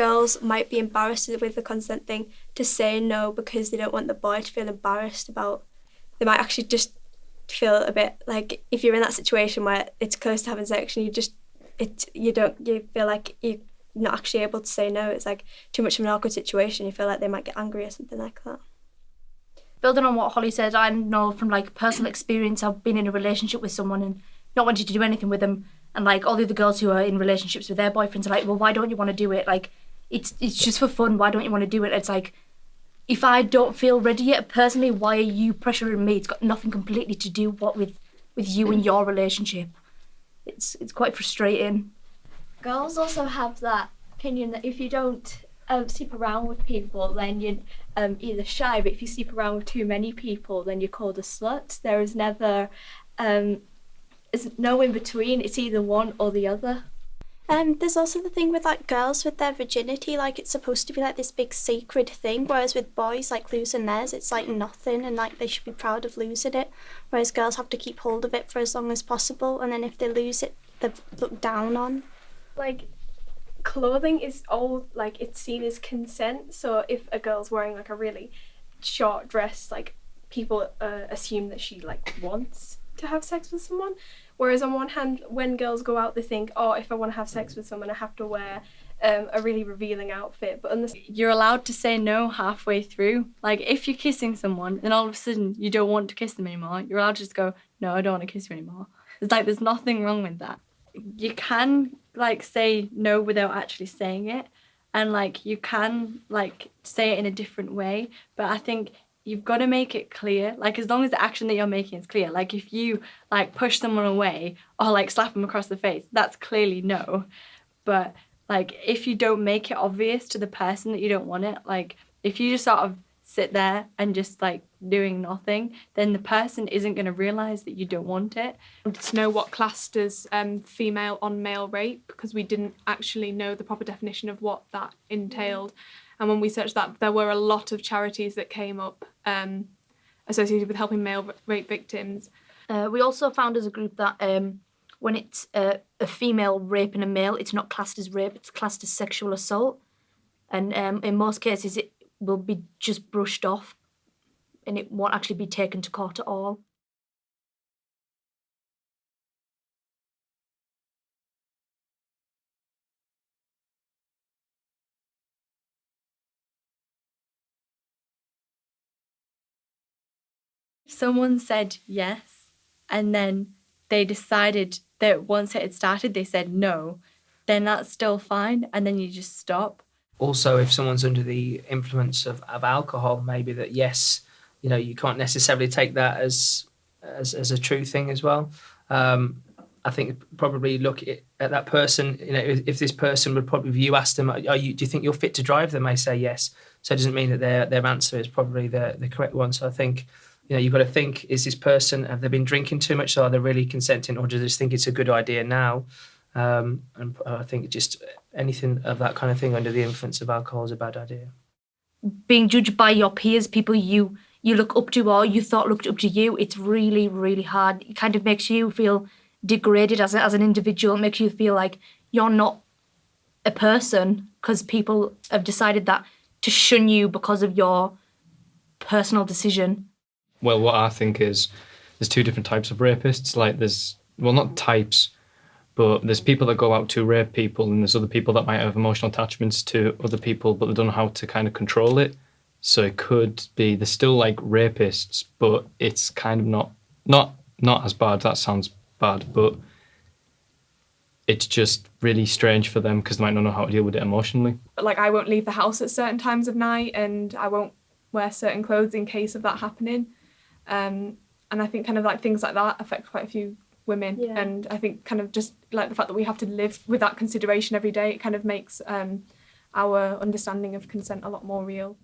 girls might be embarrassed with the consent thing to say no because they don't want the boy to feel embarrassed about. They might actually just feel a bit like, if you're in that situation where it's close to having sex and you feel like you're not actually able to say no. It's like too much of an awkward situation. You feel like they might get angry or something like that. Building on what Holly said, I know from like personal experience, I've been in a relationship with someone and not wanted to do anything with them, and like all the other girls who are in relationships with their boyfriends are like, well, why don't you want to do it? Like, it's just for fun. Why don't you want to do it? It's like, if I don't feel ready yet personally, why are you pressuring me? It's got nothing completely to do with you and your relationship. It's quite frustrating. Girls also have that opinion that if you don't sleep around with people, then you're either shy, but if you sleep around with too many people, then you're called a slut. There is never, there's no in between. It's either one or the other. There's also the thing with like girls with their virginity, like it's supposed to be like this big sacred thing, whereas with boys, like losing theirs, it's like nothing, and like they should be proud of losing it, whereas girls have to keep hold of it for as long as possible, and then if they lose it, they're looked down on. Like, clothing is all like, it's seen as consent, so if a girl's wearing like a really short dress, like people assume that she like wants to have sex with someone. Whereas on one hand, when girls go out, they think, oh, if I want to have sex with someone, I have to wear a really revealing outfit. But you're allowed to say no halfway through. Like, if you're kissing someone and all of a sudden you don't want to kiss them anymore, you're allowed to just go, no, I don't want to kiss you anymore. It's like, there's nothing wrong with that. You can like say no without actually saying it, and like you can like say it in a different way, but I think you've got to make it clear, like as long as the action that you're making is clear. Like if you like push someone away or like slap them across the face, that's clearly no. But like if you don't make it obvious to the person that you don't want it, like if you just sort of sit there and just like doing nothing, then the person isn't going to realise that you don't want it. To know what classed as female on male rape, because we didn't actually know the proper definition of what that entailed. And when we searched that, there were a lot of charities that came up associated with helping male rape victims. We also found as a group that when it's a female raping a male, it's not classed as rape, it's classed as sexual assault. And in most cases, it will be just brushed off and it won't actually be taken to court at all. If someone said yes and then they decided that once it had started they said no, then that's still fine, and then you just stop. Also, if someone's under the influence of alcohol, maybe that, yes, you know, you can't necessarily take that as a true thing as well. I think probably look at that person, you know, if this person would probably, if you ask them, do you think you're fit to drive? They may say yes. So it doesn't mean that their answer is probably the correct one. So I think, you know, you've got to think, is this person, have they been drinking too much? So are they really consenting, or do they just think it's a good idea now? And I think just anything of that kind of thing under the influence of alcohol is a bad idea. Being judged by your peers, people you look up to or you thought looked up to you, it's really, really hard. It kind of makes you feel degraded as an individual. It makes you feel like you're not a person because people have decided that to shun you because of your personal decision. Well, what I think is there's two different types of rapists. Like there's, well, not types, but there's people that go out to rape people, and there's other people that might have emotional attachments to other people, but they don't know how to kind of control it. So it could be, they're still like rapists, but it's kind of not as bad. That sounds bad, but it's just really strange for them because they might not know how to deal with it emotionally. Like, I won't leave the house at certain times of night, and I won't wear certain clothes in case of that happening. And I think kind of like things like that affect quite a few women. Yeah. And I think kind of just like the fact that we have to live with that consideration every day, it kind of makes our understanding of consent a lot more real.